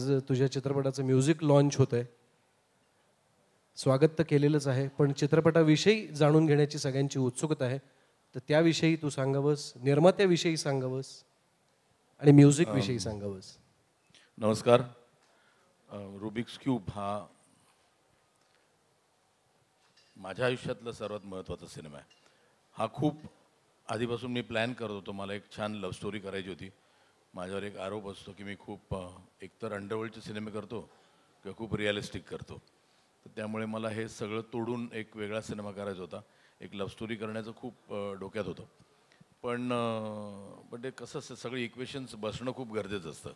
आज तुझ्या चित्रपटाचं म्युझिक लॉन्च होत आहे. स्वागत तर केलेलंच आहे, पण चित्रपटाविषयी जाणून घेण्याची सगळ्यांची उत्सुकता आहे. तर त्याविषयी तू सांगावंस, निर्मात्याविषयी सांगावंस आणि म्युझिकविषयी सांगावंस. नमस्कार. रुबिक्स क्यूब हा माझ्या आयुष्यातला सर्वात महत्त्वाचा सिनेमा आहे. हा खूप आधीपासून मी प्लॅन करत होतो. मला एक छान लव्ह स्टोरी करायची होती. माझ्यावर एक आरोप असतो की मी खूप एकतर अंडरवर्ल्डचे सिनेमे करतो किंवा खूप रिअलिस्टिक करतो. तर त्यामुळे मला हे सगळं तोडून एक वेगळा सिनेमा करायचा होता. एक लव्ह स्टोरी करण्याचं खूप डोक्यात होतं. पण ते कसं असतं, सगळी इक्वेशन्स बसणं खूप गरजेचं असतं.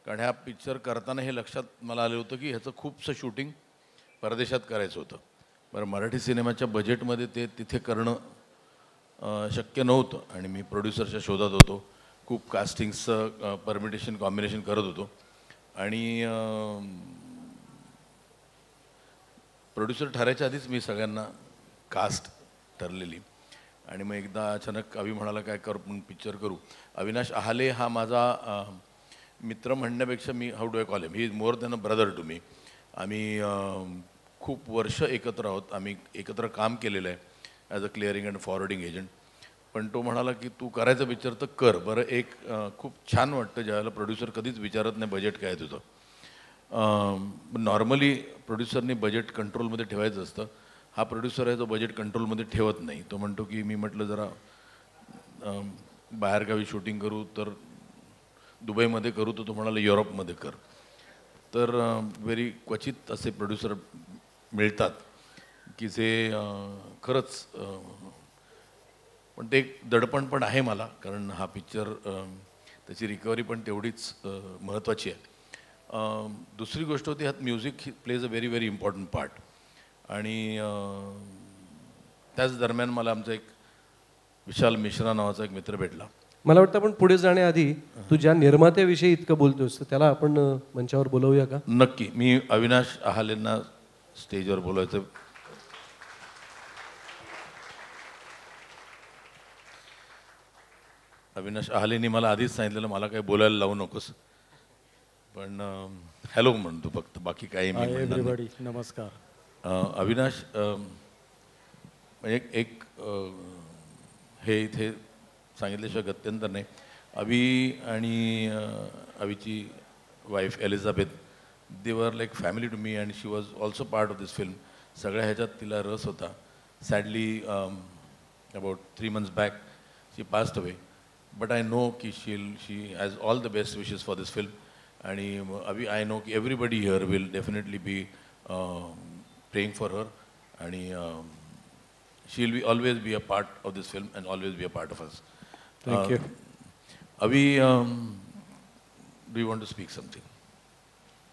कारण ह्या पिक्चर करताना हे लक्षात मला आलं होतं की ह्याचं खूपसं शूटिंग परदेशात करायचं होतं. बरं, मराठी सिनेमाच्या बजेटमध्ये ते तिथे करणं शक्य नव्हतं आणि मी प्रोड्युसरच्या शोधात होतो. खूप कास्टिंग्सचं परमिटेशन कॉम्बिनेशन करत होतो आणि प्रोड्युसर ठरायच्या आधीच मी सगळ्यांना कास्ट ठरलेली. आणि मग एकदा अचानक अभि म्हणाला काय करू, पिक्चर करू. अविनाश आहाले हा माझा मित्र म्हणण्यापेक्षा मी how do I call him, he is more than a brother to me. आम्ही खूप वर्ष एकत्र आहोत. आम्ही एकत्र काम केलेलं आहे as a clearing and forwarding agent. पण तो म्हणाला की तू करायचं पिक्चर तर कर. बरं, एक खूप छान वाटतं ज्यावेळेला प्रोड्युसर कधीच विचारत नाही बजेट काय तुझं. नॉर्मली प्रोड्युसरनी बजेट कंट्रोलमध्ये ठेवायचं असतं. हा प्रोड्युसर आहे जो बजेट कंट्रोलमध्ये ठेवत नाही. तो म्हणतो की मी म्हटलं जरा बाहेरगावी शूटिंग करू तर दुबईमध्ये करू, तर तो म्हणाला युरोपमध्ये कर. तर व्हेरी क्वचित असे प्रोड्युसर मिळतात की जे खरंच पण ते एक दडपण पण आहे मला, कारण हा पिक्चर त्याची रिकव्हरी पण तेवढीच महत्त्वाची आहे. दुसरी गोष्ट होती, ह्यात music plays a very very important part. आणि त्याच दरम्यान मला आमचा एक विशाल मिश्रा नावाचा एक मित्र भेटला. मला वाटतं आपण पुढे जाण्याआधी तू ज्या निर्मात्याविषयी इतकं बोलतोस तर त्याला आपण मंचावर बोलवूया का? नक्की. मी अविनाश आहालेंना स्टेजवर बोलवायचं. अविनाश आहालेंनी मला आधीच सांगितलेलं मला काही बोलायला लावू नकोस, पण हॅलो म्हणतो फक्त, बाकी काही मी म्हणणार नाही. नमस्कार. अविनाश एक हे इथे सांगितल्याशिवाय गत्यंतर नाही. अवी आणि Avicii wife Elizabeth, they were like family to me and she was also part of this film. सगळ्या ह्याच्यात तिला रस होता. Sadly about 3 months back she passed away, but I know की she has all the best wishes for this film. आणि Avi, I know की everybody here will definitely be praying for her, आणि she will always be a part of this film and always be a part of us. Thank you. Avi, do you want to speak something?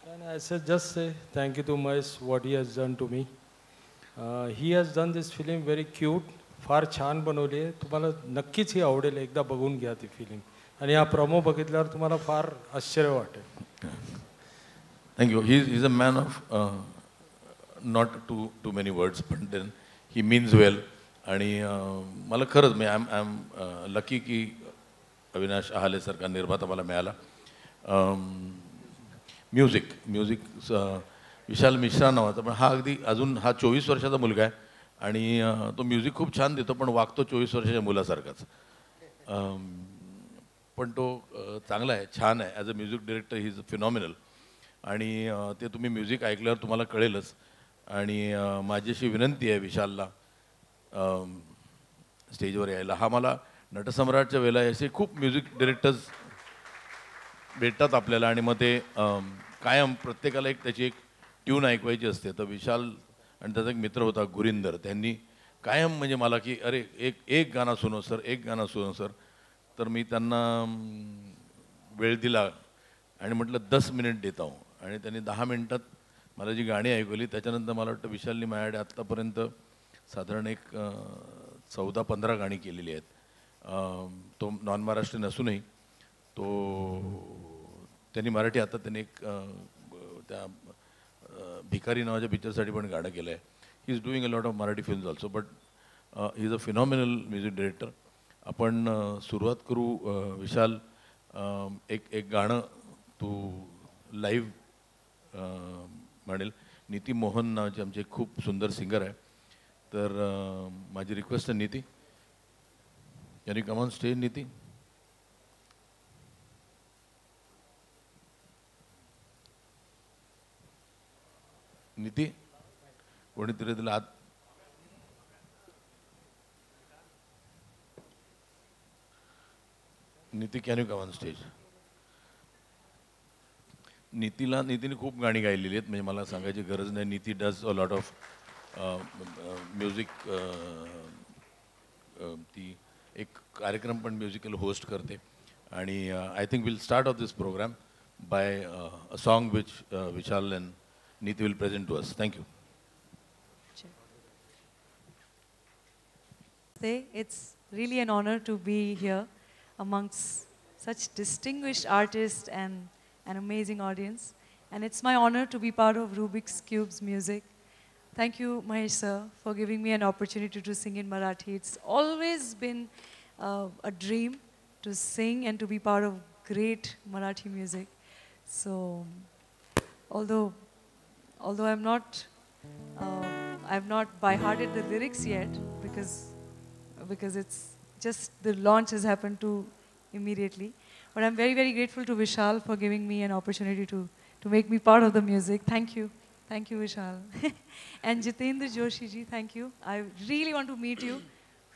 And I said just say thank you to Mahesh what he has done to me. He has done this film very cute. फार छान बनवली आहे. तुम्हाला नक्कीच ही आवडेल. एकदा बघून घ्या ती फिल्म. आणि हा प्रोमो बघितल्यावर तुम्हाला फार आश्चर्य वाटेल. Thank you. He is a man of not too many words, but then he means well. आणि मला खरंच मी आय एम लकी की अविनाश आहालेसारखा निर्माता मला मिळाला. म्युझिक विशाल मिश्रा नावाचा, पण हा अगदी अजून हा 24 वर्षाचा मुलगा आहे आणि तो म्युझिक खूप छान देतो, पण वागतो 24 वर्षाच्या मुलासारखाच. पण तो चांगला आहे, छान आहे. As a music director he is phenomenal. आणि ते तुम्ही म्युझिक ऐकल्यावर तुम्हाला कळेलच. आणि माझी अशी विनंती आहे विशालला स्टेजवर यायला. हा मला नटसम्राटच्या वेळेला असे खूप म्युझिक डिरेक्टर्स भेटतात आपल्याला, आणि मग ते कायम प्रत्येकाला एक त्याची एक ट्यून ऐकवायची असते. तर विशाल आणि त्याचा एक मित्र होता गुरिंदर, त्यांनी कायम म्हणजे मला की अरे एक गाणं सुनो सर, एक गाणं सुनो सर. तर मी त्यांना वेळ दिला आणि म्हटलं 10 मिनिट देता हूँ, आणि त्यांनी 10 मिनिटात मला जी गाणी ऐकवली. त्याच्यानंतर मला वाटतं विशालनी माझ्याकडे आत्तापर्यंत साधारण एक 14-15 गाणी केलेली आहेत. तो नॉन महाराष्ट्रीयन असूनही त्यांनी मराठी, आता त्यांनी एक त्या भिकारी नावाच्या पिक्चरसाठी पण गाणं केलं आहे. He is doing a lot of Marathi films also, but he is a phenomenal music director. आपण सुरुवात करू विशाल. एक गाणं तू लाईव्ह म्हणेल. नीती मोहन नावाचे आमचे खूप सुंदर सिंगर आहे. तर माझी रिक्वेस्ट आहे Neeti, can you come on stage Neeti. Neeti कोणीतरी तिला आत. Neeti can you come on stage. नीतीने खूप गाणी गायलेली आहेत, म्हणजे मला सांगायची गरज नाही. Neeti does a lot of music. ती एक कार्यक्रम पण म्युझिकल होस्ट करते. आणि I think will start off this programme by a song which Vishal and Neeti will present to us. Thank you. It's really an honor to be here amongst such distinguished artists and an amazing audience. And it's my honor to be part of Rubik's Cube's music. Thank you, Mahesh sir, for giving me an opportunity to sing in Marathi. It's always been a dream to sing and to be part of great Marathi music. So, although I've not by hearted the lyrics yet because it's just the launch has happened too immediately. But I'm very, very grateful to Vishal for giving me an opportunity to make me part of the music. Thank you. Thank you, Vishal. And Jitendra Joshi ji, thank you. I really want to meet you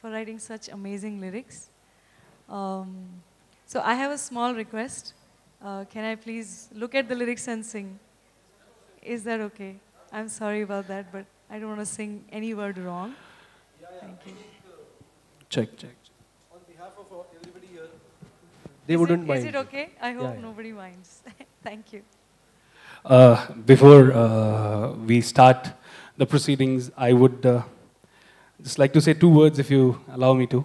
for writing such amazing lyrics. So I have a small request. Can I please look at the lyrics and sing? Is that okay? I'm sorry about that, but I don't want to sing any word wrong. Thank you. Check. On behalf of everybody here, they wouldn't mind. Is it okay? I hope Yeah. nobody minds. Thank you. Before we start the proceedings, I would just like to say 2 words, if you allow me to,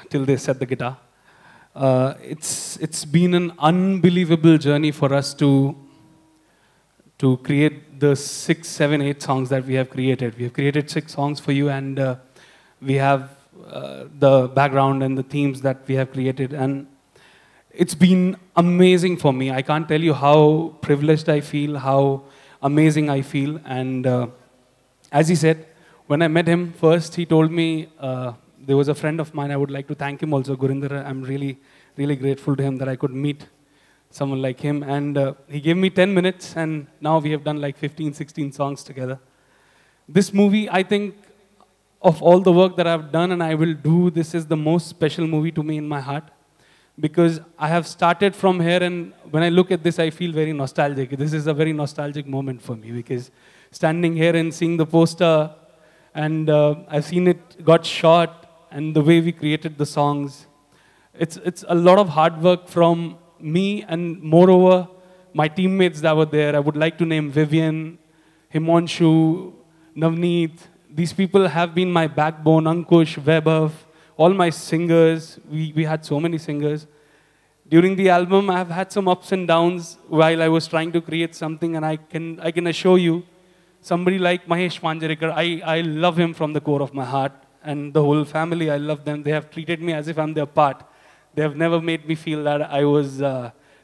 till they set the guitar. It's been an unbelievable journey for us to create the 6, 7, 8 songs that we have created. We have created 6 songs for you, and we have the background and the themes that we have created. And it's been amazing for me. I can't tell you how privileged I feel, how amazing I feel. And as he said, when I met him first, he told me, there was a friend of mine, I would like to thank him also, Gurinder. I'm really, really grateful to him that I could meet someone like him. And he gave me 10 minutes, and now we have done like 15, 16 songs together. This movie, I think, of all the work that I've done and I will do, this is the most special movie to me in my heart. Because I have started from here, and when I look at this, I feel very nostalgic. This is a very nostalgic moment for me, because standing here and seeing the poster, and I've seen it got shot, and the way we created the songs, it's a lot of hard work from me, and moreover, my teammates that were there. I would like to name Vivian, Himanshu, Navneet. These people have been my backbone. Ankush, Vaibhav, all my singers. We had so many singers. During the album, I have had some ups and downs while I was trying to create something, and I can assure you, somebody like Mahesh Manjrekar, I love him from the core of my heart, and the whole family, I love them. They have treated me as if I'm their part. They have never made me feel that I was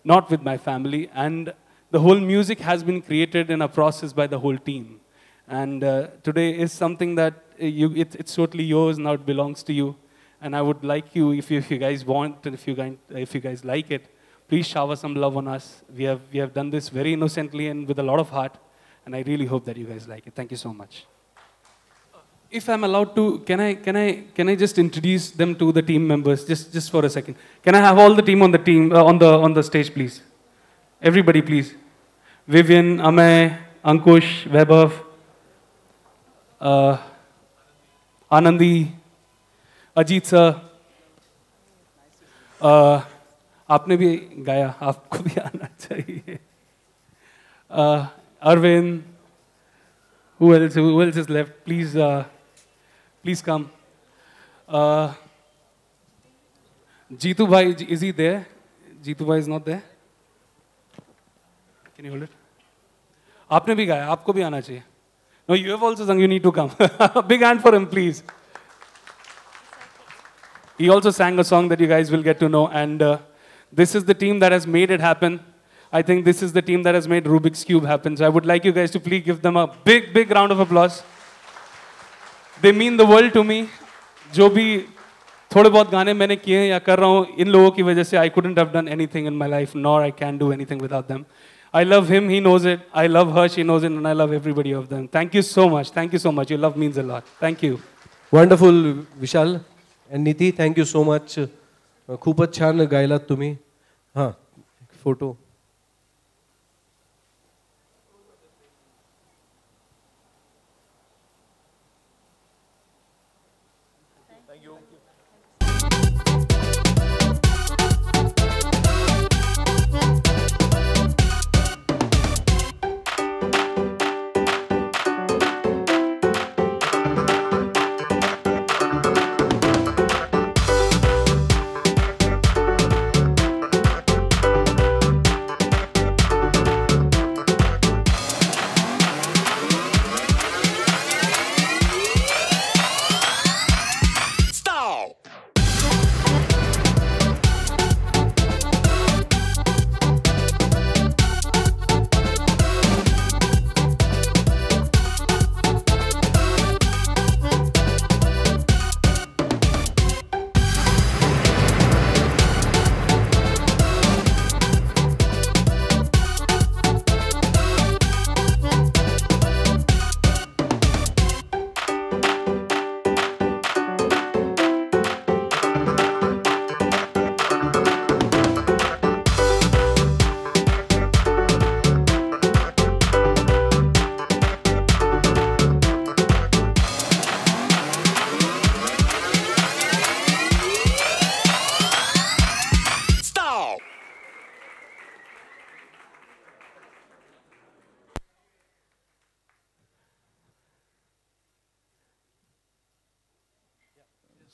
not with my family. And the whole music has been created in a process by the whole team. And today is something that it's totally yours, now it belongs to you. And I would like you, if you guys want, and if you guys like it, please shower some love on us. We have done this very innocently and with a lot of heart, and I really hope that you guys like it. Thank you so much. If I'm allowed to, can I just introduce them to the team members just for a second? Can I have all the team on the stage, please? Everybody, please. Vivian, Amay, Ankush, Vaibhav, Anandi, Ajit sir, आपने भी गाया, आपको भी आना चाहिए. Arvind, who else is left? Please come. Jeetu bhai, is he there? Jeetu bhai is not there. Can you hold it? आपने भी गाया, आपको भी आना चाहिए. No, you have also sung. You need to come. Big hand for him, please. He also sang a song that you guys will get to know, and this is the team that has made it happen. I think this is the team that has made Rubik's Cube happen. So I would like you guys to please give them a big, big round of applause. They mean the world to me. जो भी थोड़े बहुत गाने मैंने किए हैं या कर रहा हूँ, इन लोगों की वजह से I couldn't have done anything in my life, nor I can do anything without them. I love him, he knows it. I love her, she knows it, and I love everybody of them. Thank you so much. Thank you so much. Your love means a lot. Thank you. Wonderful Vishal and Nidhi, thank you so much. खूपच छान गायलात तुम्ही. हां, photo.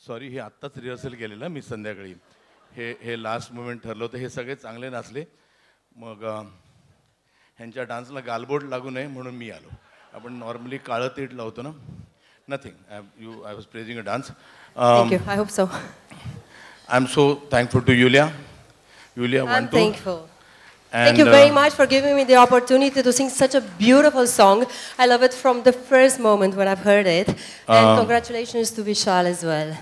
Sorry, हे आत्ताच rehearsal केलेलं मी संध्याकाळी. हे last moment ठरलं होतं. हे सगळे चांगले नाचले. मग ह्यांच्या डान्सला गालबोट लागू नये म्हणून मी आलो. आपण नॉर्मली काळं तीट लावतो ना. Nothing. I was praising a dance. Thank you. I hope so. I am so thankful to Yulia. Yulia I'm want to. thankful. Thank you very much for giving me the opportunity to sing such a beautiful song. I love it from the first moment when I've heard it. And congratulations to Vishal as well.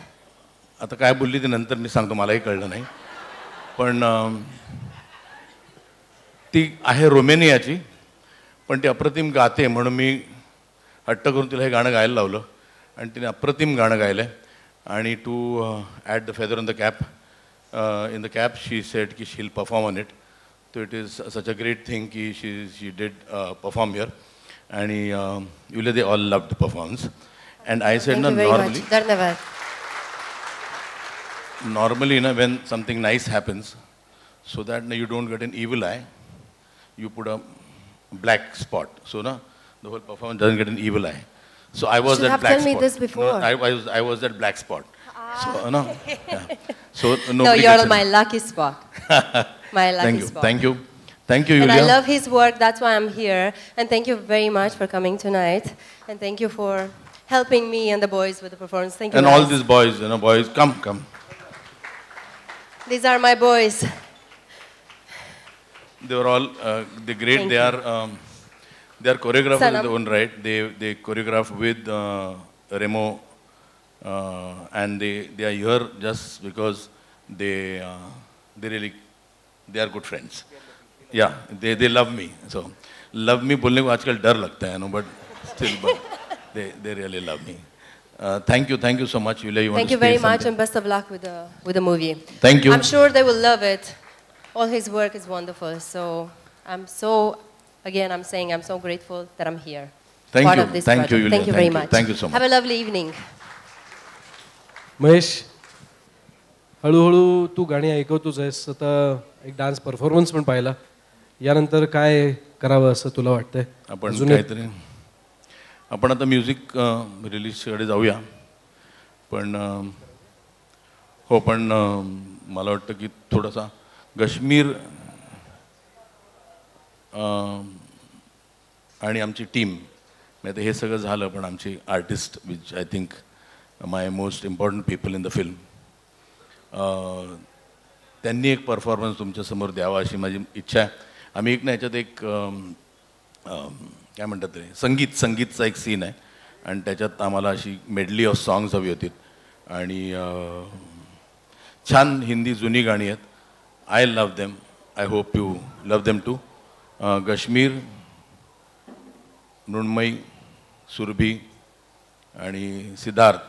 आता काय बोलली ते नंतर मी सांगतो, मलाही कळलं नाही. पण ती आहे रोमेनियाची, पण ती अप्रतिम गाते म्हणून मी हट्ट करून तिला हे गाणं गायला लावलं आणि तिने अप्रतिम गाणं गायलं आहे. आणि to add the feather in the cap she said की she'll perform on it. So it is such a great thing ki she did perform here, and Yulia, they all loved the performance. And I said, Thank you very much. Dhanyavad. Normally, when something nice happens, so that you don't get an evil eye, you put a black spot. So the whole performance doesn't get an evil eye. So I was that black spot. You should have told me this before. No, I was that black spot. So no, yeah. So No, you're my lucky spot. My lucky spot. Thank you, Yulia. And I love his work. That's why I'm here. And thank you very much for coming tonight. And thank you for helping me and the boys with the performance. Thank you. And guys. all these boys, boys, come. These are my boys. They were all the great. Thank They are choreographers in their own right. They choreograph with Remo, and they are here just because they are good friends. Yeah, they love me. So love me बोलने को आजकल डर लगता है, but still, they really love me. Thank you so much, Yulia. Thank you very much, and best of luck with the movie. Thank you. I'm sure they will love it. All his work is wonderful. So I'm saying I'm so grateful that I'm here. Thank part you. Of this Thank project. you, Yulia. Thank you very much. Thank you so much. Have a lovely evening. Mahesh, हळूहळू तू गाणी ऐकवतोच आहेस. आता एक dance performance पण पाहिला. यानंतर काय करावं असं तुला वाटतंय? आपण आता म्युझिक रिलीजकडे जाऊया. पण मला वाटतं की थोडासा काश्मीर आणि आमची टीम, आता हे सगळं झालं, पण आमची artist which I think my most important people in the film, त्यांनी एक परफॉर्मन्स तुमच्यासमोर द्यावा अशी माझी इच्छा आहे. आम्ही एक ना याच्यात एक काय म्हणतात ते संगीतचा एक सीन आहे आणि त्याच्यात आम्हाला अशी मेडली ऑफ सॉंग्स हवी होती आणि छान हिंदी जुनी गाणी आहेत. I love them, I hope you love them too. Kashmir, Mrunmayee, Surabhi आणि Siddharth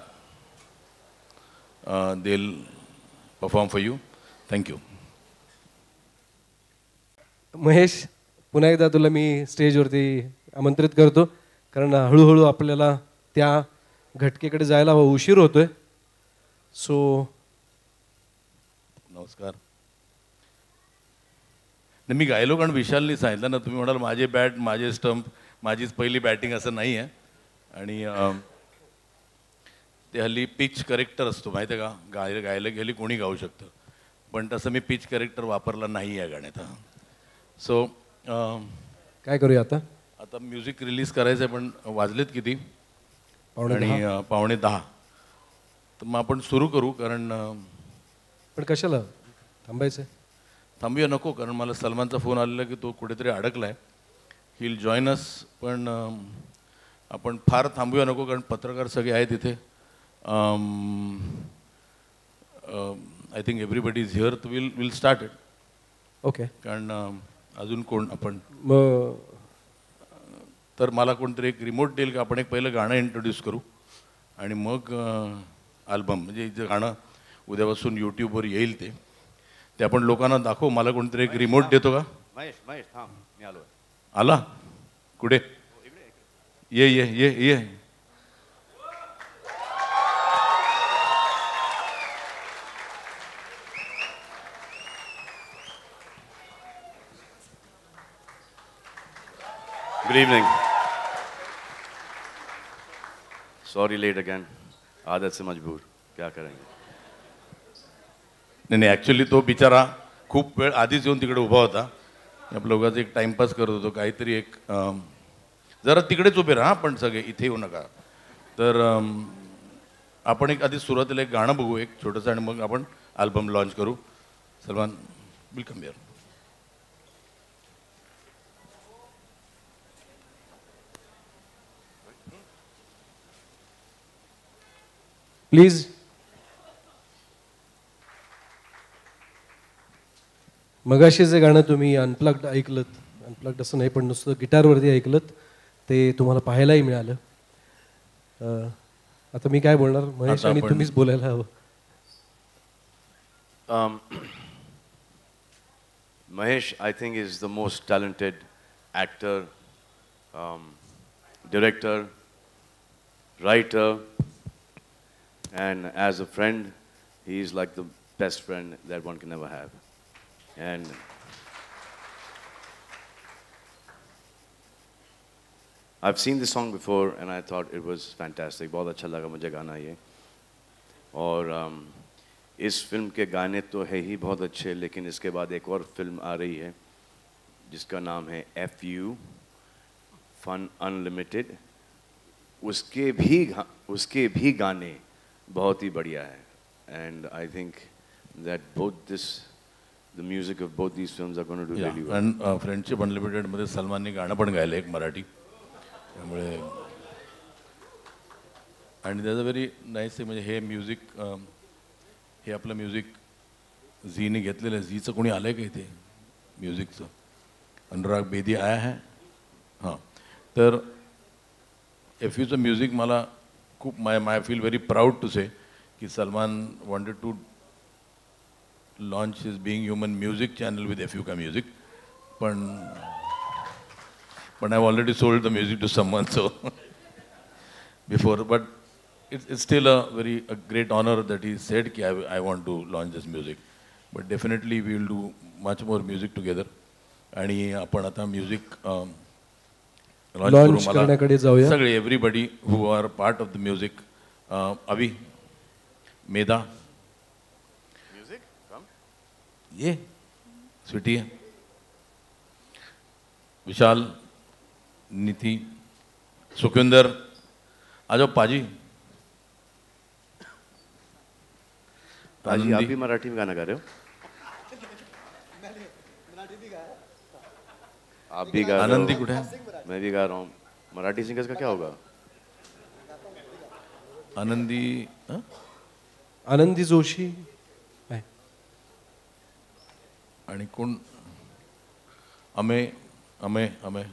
they'll perform for you. Thank you. Mahesh, पुन्हा एकदा तुला मी स्टेजवरती आमंत्रित करतो, कारण हळूहळू आपल्याला त्या घटकेकडे जायला उशीर होतोय. सो नमस्कार. नाही, मी गायलो कारण विशालनी सांगितलं ना, तुम्ही म्हणाल माझे बॅट माझे स्टंप माझीच पहिली बॅटिंग असं नाही आहे. आणि ते हल्ली पिच करेक्टर असतो माहिती आहे का, गायला गेली कोणी गाऊ शकतं, पण तसं मी पिच करेक्टर वापरला नाही या गाण्यात. सो काय करूया आता? आता म्युझिक रिलीज करायचं आहे, पण वाजलेत किती? 9:45. 9:45. तर मग आपण सुरू करू, कारण पण कशाला थांबायचं? थांबूया नको, कारण मला सलमानचा फोन आलेला की तो कुठेतरी अडकला आहे. ही विल जॉईन अस, पण आपण फार थांबूया नको, कारण पत्रकार सगळे आहेत इथे. I think everybody is here, will start it. Okay. कारण अजून कोण आपण मग तर मला कोणतरी एक रिमोट देईल का आपण एक पहिलं गाणं इंट्रोड्यूस करू आणि मग अल्बम, म्हणजे जे गाणं उद्यापासून यूट्यूबवर येईल ते आपण लोकांना दाखवू. मला कोणतरी एक रिमोट देतो का? महेश थांब, मी आलो. आला कुठे? ये ये ये ये. Good evening. Sorry late again. आदत से मजबूर, क्या करेंगे. नाही नाही, ॲक्च्युली तो बिचारा खूप वेळ आधीच येऊन तिकडे उभा होता. आपल्या लोकांचा एक टाइमपास करत होतो, काहीतरी एक जरा तिकडेच उभे राहा, पण सगळे इथे येऊ नका. तर आपण एक आधी सुरुवातीला एक गाणं बघू एक छोटंसं, आणि मग आपण अल्बम लॉन्च करू. Salman, welcome here. प्लीज. मगाशी जे गाणं तुम्ही अनप्लग्ड ऐकलत, अनप्लग्ड असं नाही पण नुसतं गिटारवरती ऐकलत, ते तुम्हाला पाहायलाही मिळालं. आता मी काय बोलणार महेश, आणि तुम्हीच बोलायला हवं. Mahesh, I think, is the most talented actor, director, writer, and as a friend, he is like the best friend that one can ever have. And I've seen this song before, and I thought it was fantastic. बहुत अच्छा लगा मुझे गाना ये. और इस film के गाने तो है ही बहुत अच्छे, लेकिन इसके बाद एक और फिल्म आ रही है जिसका नाम है FU, फन अनलिमिटेड. उसके भी गाने बहुत ही बढ़िया है. And I think that the music of both these films are going to do really well. and friendship unlimited मध्ये सलमानने गाणं पण गायलं एक मराठी, त्यामुळे आणि त्याचं व्हेरी नाईस. म्हणजे हे म्युझिक, हे आपलं म्युझिक झीने घेतलेलं आहे. झीचं कोणी आलं आहे का इथे म्युझिकचं? अनुराग बेदी आया है. हां, तर FUचं म्युझिक मला खूप my feel very proud to say की Salman wanted to launch his being human music channel with FU का म्युझिक, पण I already sold the music to someone so before. But it's still a great honor that he said ki I want to launch this music, but definitely we will do much more music together. आणि आपण आता music launch करण्याकडे जाऊया. सगळे everybody who are part of the music. Abhi, Medha, Music? Come. ये स्वीटी, विशाल, नीति, सुखविंदर, आ जाओ. पाजी, पाजी, आप भी मराठी में गाना गा रहे हो? आप भी गा रहे हो, आनंदी कुठे है? मैं भी गा रहा हूँ. मराठी सिंगर्स का क्या होगा? आनंदी हं? आनंदी जोशी आहे. आणि कोण? अमेय अमेय अमेय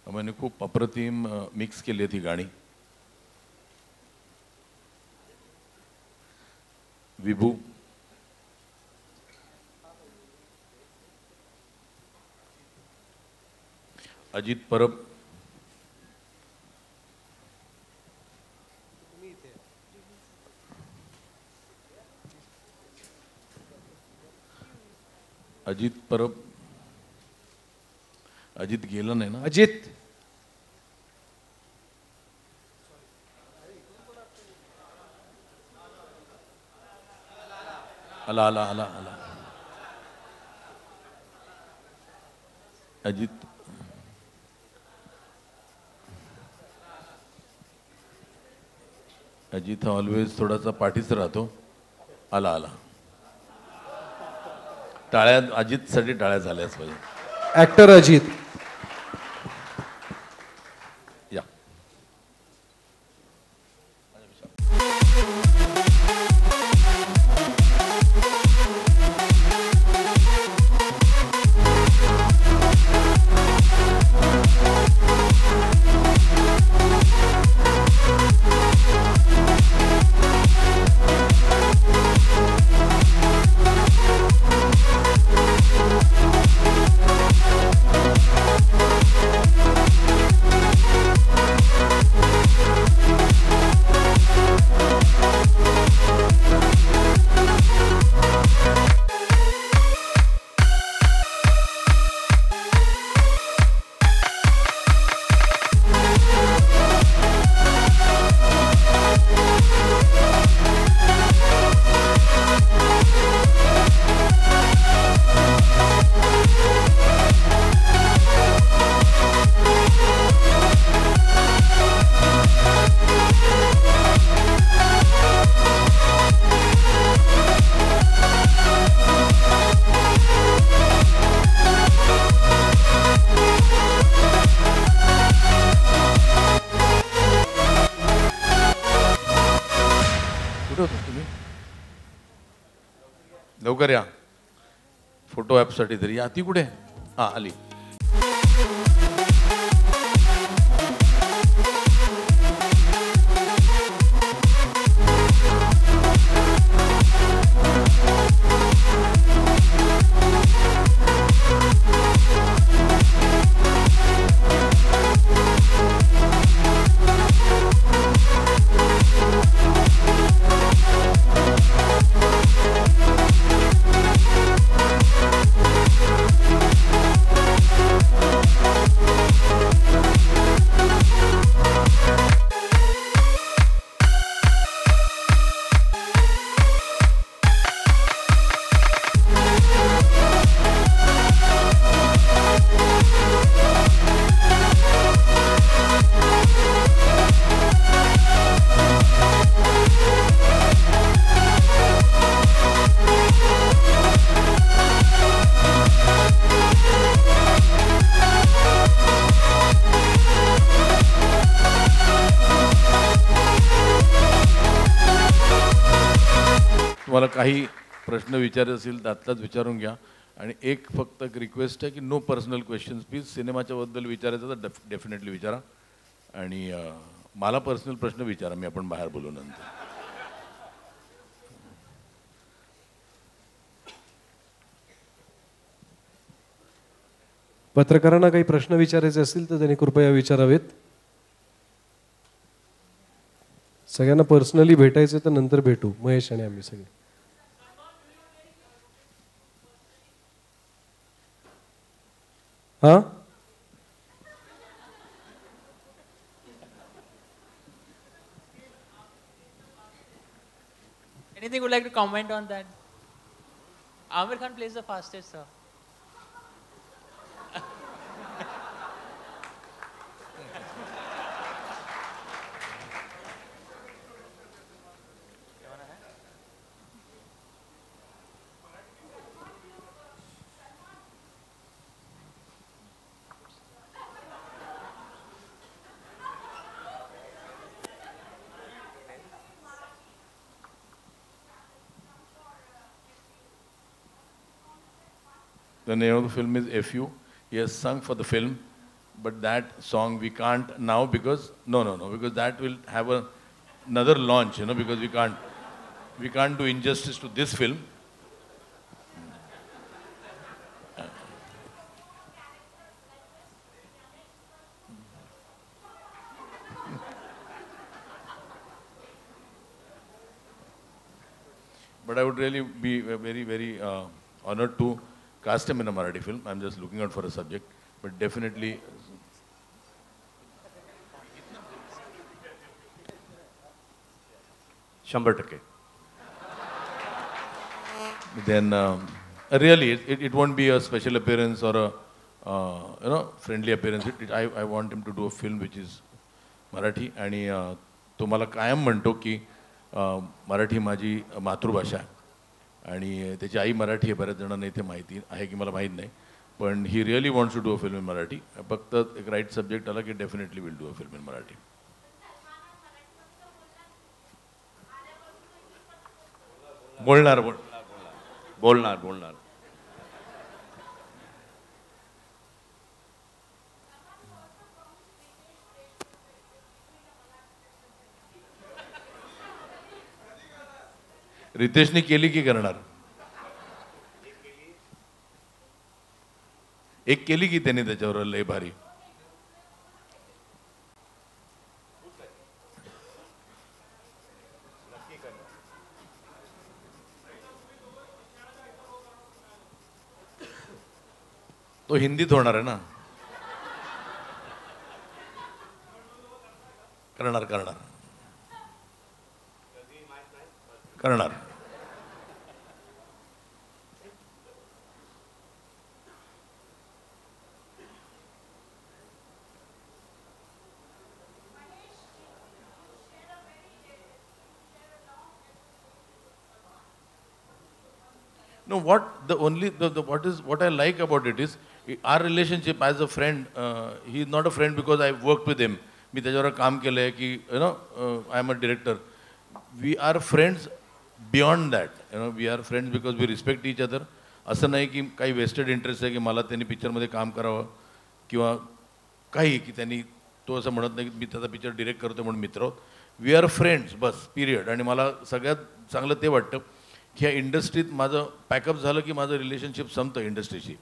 अमेयने खूप अप्रतिम मिक्स केली आहेत ही गाणी. विभू, अजित परब, अजित परब, अजित गेला नाही ना? अजित आला आला आला आला. अजित अजित हा ऑलवेज थोडासा पाठीच राहतो. आला आला. टाळ्या अजितसाठी टाळ्या झाल्याच पाहिजे. ऍक्टर अजित. या लवकर या. फोटो ॲपसाठी तरी या. ती कुठे? हां आली. तुम्हाला काही प्रश्न विचारायचे असतील तर आत्ताच विचारून घ्या. आणि एक फक्त रिक्वेस्ट आहे की नो पर्सनल क्वेश्चन्स प्लीज. सिनेमाच्या बद्दल विचारायचं तर डेफिनेटली विचारा. आणि मला पर्सनल प्रश्न विचारा, मी आपण बाहेर बोलू नंतर. पत्रकारांना काही प्रश्न विचारायचे असतील तर त्यांनी कृपया विचारावेत. सगळ्यांना पर्सनली भेटायचं तर नंतर भेटू, महेश आणि आम्ही सगळे. हा Anything would like to comment on that? Amir Khan plays the fastest, sir. The name of the film is FU. He has sung for the film, but that song we can't now because because that will have another launch, because we can't do injustice to this film. But I would really be very, very honored to cast him in a Marathi film. I'm just looking out for a subject, but definitely. 100%. Then really, it won't be a special appearance or a friendly appearance. I want him to do a film which is Marathi. आणि तो मला कायम म्हणतो की मराठी माझी मातृभाषा आणि त्याची आई मराठी आहे. बऱ्याच जणांना इथे माहिती आहे की मला माहीत नाही, पण he really wants to do a film in Marathi. फक्त एक राईट सब्जेक्ट आला की definitely will do a film in Marathi. बोलणार. रितेशने केली की करणार? एक केली की त्याने त्याच्यावर लय भारी. तो हिंदीत होणार आहे ना? करणार. No, what I like about it is our relationship as a friend. He is not a friend because I worked with him. मी त्याच्यावर काम केलंय की I am a director. We are friends beyond that. We are friends because we respect each other. असं नाही की काही vested interest आहे की मला त्यांनी पिक्चरमध्ये काम करावं किंवा काही की त्यांनी तो असं म्हणत नाही की मी त्याचा पिक्चर डिरेक्ट करतो म्हणून मित्र आहोत. वी आर फ्रेंड्स बस पिरियड. आणि मला सगळ्यात चांगलं ते वाटतं की ह्या इंडस्ट्रीत माझं पॅकअप झालं की माझं रिलेशनशिप संपतं इंडस्ट्रीशी.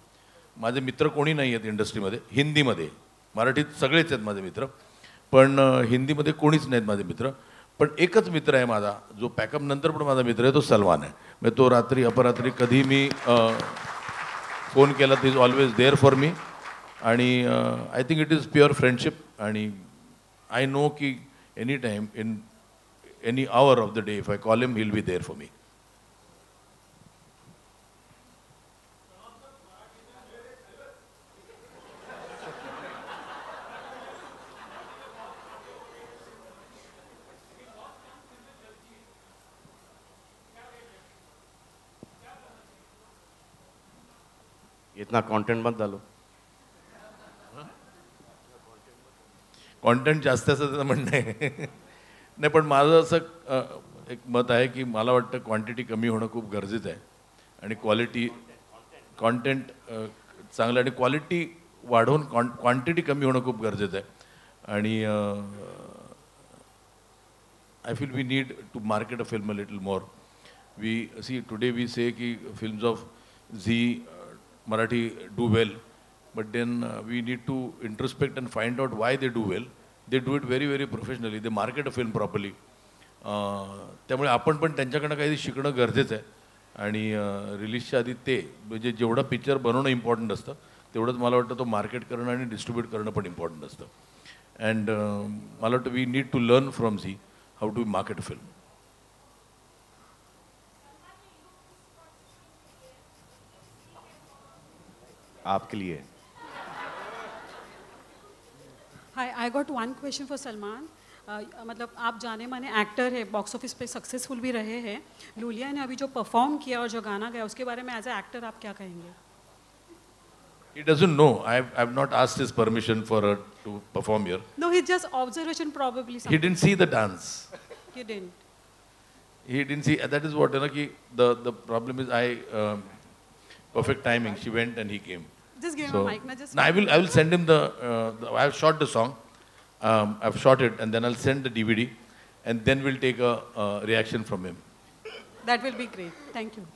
माझे मित्र कोणी नाही आहेत इंडस्ट्रीमध्ये. हिंदीमध्ये, मराठीत सगळेच आहेत माझे मित्र, पण हिंदीमध्ये कोणीच नाहीत माझे मित्र. पण एकच मित्र आहे माझा जो पॅकअप नंतर पण माझा मित्र आहे, तो सलमान आहे. म्हणजे तो रात्री अपरात्री कधी मी फोन केला तर is always there for me. आणि I think it is pure friendship. आणि आय नो की any time in any hour of the day if I call him, he will be there for me. इतना content मत डालो. Content जास्त असं त्याचं म्हणणं आहे. नाही, पण माझं असं एक मत आहे की मला वाटतं क्वांटिटी कमी होणं खूप गरजेचं आहे आणि कॉन्टेंट चांगलं आणि क्वालिटी वाढवून क्वांटिटी कमी होणं खूप गरजेचं आहे. आणि I feel we need to market a film a little more. We see today we say की films of Zee Marathi do well, but then we need to introspect and find out why they do well. They do it very, very professionally. They market a film properly. त्यामुळे आपण पण त्यांच्याकडनं काही शिकणं गरजेचं आहे. आणि रिलीजच्या आधी ते म्हणजे जेवढं पिक्चर बनवणं इम्पॉर्टंट असतं तेवढंच मला वाटतं तो मार्केट करणं आणि डिस्ट्रीब्यूट करणं पण इम्पॉर्टंट असतं. अँड मला वाटतं we need to learn from Zee how to market a film. आपके लिए. Hi, I got one question for Salman. मतलब आप जाने माने एक्टर है, बॉक्स ऑफिस पे सक्सेसफुल भी रहे हैं. लूलिया ने अभी जो परफॉर्म किया और जो गाना गाया उसके बारे में एज ए एक्टर आप क्या कहेंगे? He doesn't know. I've not asked his permission for her to perform here. No, he just observation probably. He didn't see the dance. He didn't. He didn't see. That is what, ki the problem is perfect timing. She went and he came. Just give him a mic. No, I will send him I have shot the song. I've shot it and then I'll send the DVD and then we'll take a reaction from him. That will be great. Thank you.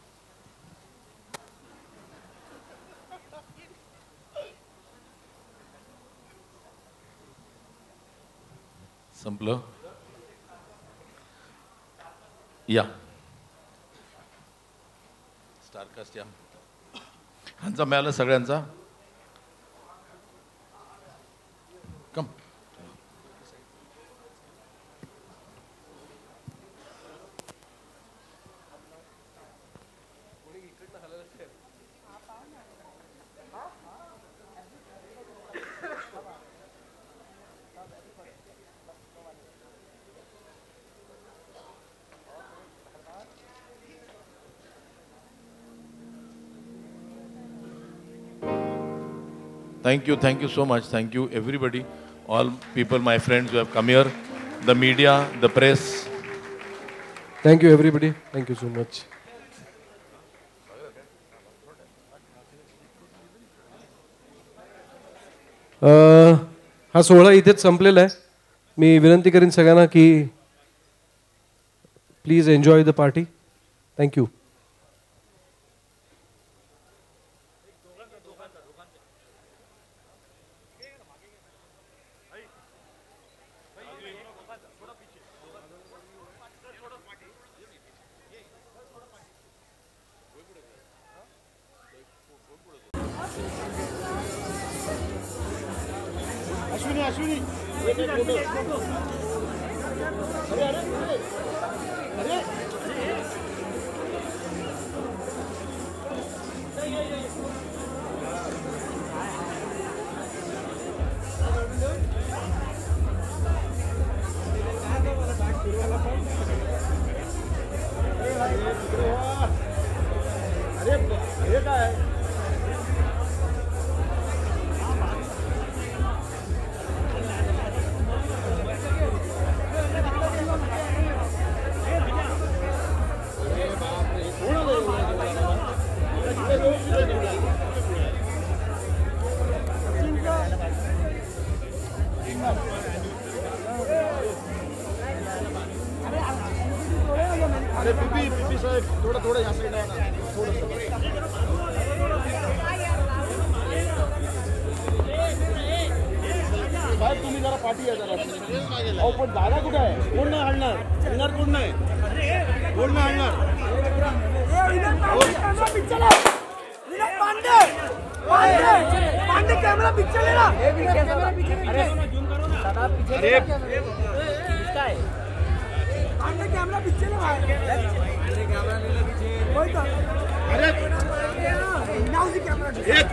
संपलं. या star cast या ह्यांचा मिळाला सगळ्यांचा. कम Thank you so much. Thank you everybody, all people, my friends who have come here, the media, the press. Thank you everybody. Thank you so much. हा सोहळा इथेच संपलेला आहे. मी विनंती करीन सगळ्यांना की please enjoy the party. Thank you.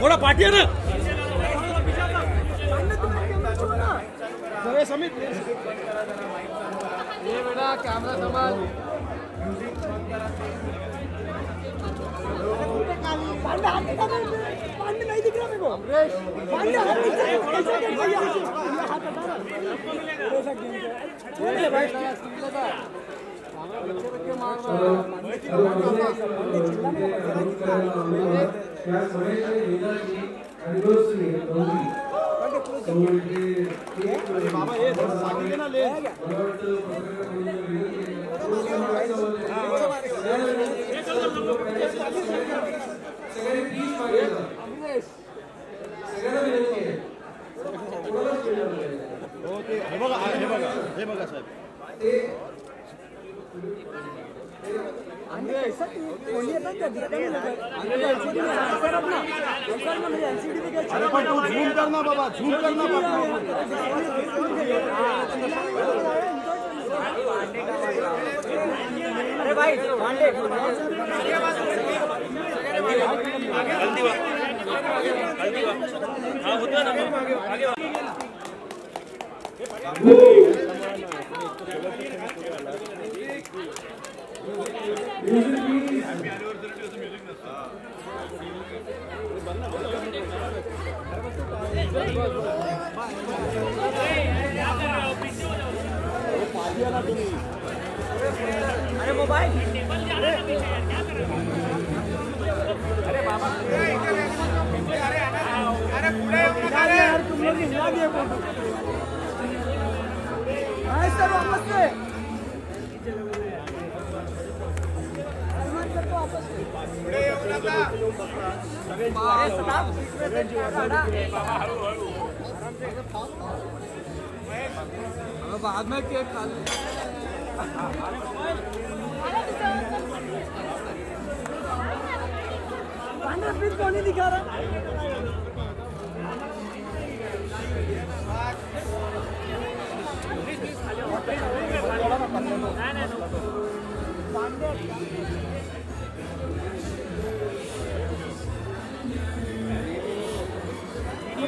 थोड़ा पार्टी है ना समित ये बेटा कैमरा संभाल पांडे नहीं दिख रहा मेरे को पांडे बाबा ये पार्टी ना ले हे बघा साहेब अरे पण तू झूम करना बाबा झूम करना अरे भाई पांडे हाँ होता ना आगे अरे मोबाइल अरे बाबा बाद में केक खा ले। कौन नहीं दिखा रहा?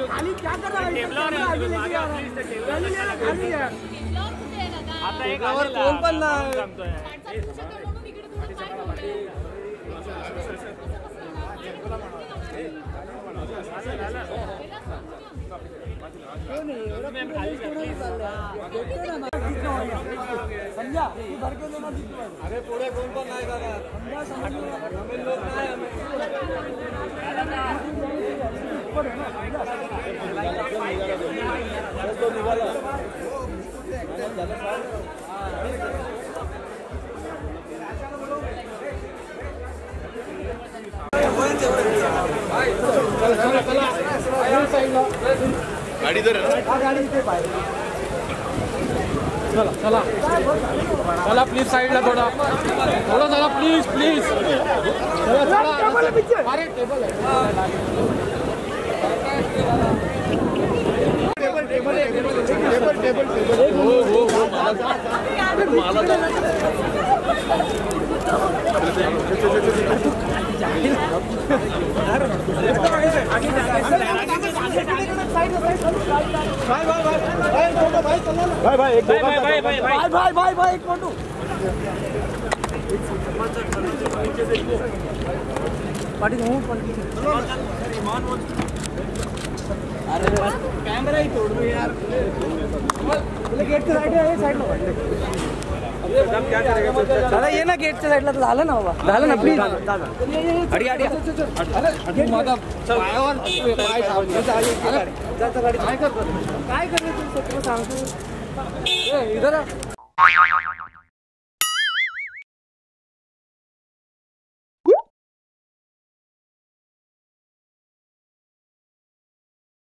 खाली क्या कर रहा है? आगे लेके आ रहा है। खाली ले रहा, खाली है। आता एक और कौन बनना है? समझा? तू भर के लेना। अरे पूरे कौन कौन आएगा? समझा समझ हमें लोग ना है हमें। गाड़ी इधर है ना? गाड़ी इथे पाहिजे. चला चला चला प्लीज साईडला थोडा थोडा चला प्लीज प्लीज चला चला अरे टेबल आहे टेबल टेबल टेबल टेबल हो हो भाई एक भाई एक फोटो पार्टी हूं अरे कैमरा ही तोड़ दो यार बोले गेट के साइड है साइड लो अरे हम क्या करेंगे दादा ये ना गेट च्या साइडला झालं ना बाबा झालं ना प्लीज अडी अडी अरे माझा पायावर पाय ठेवून जा गाडी काय करतो काय करतो तू सांगतो ए इधर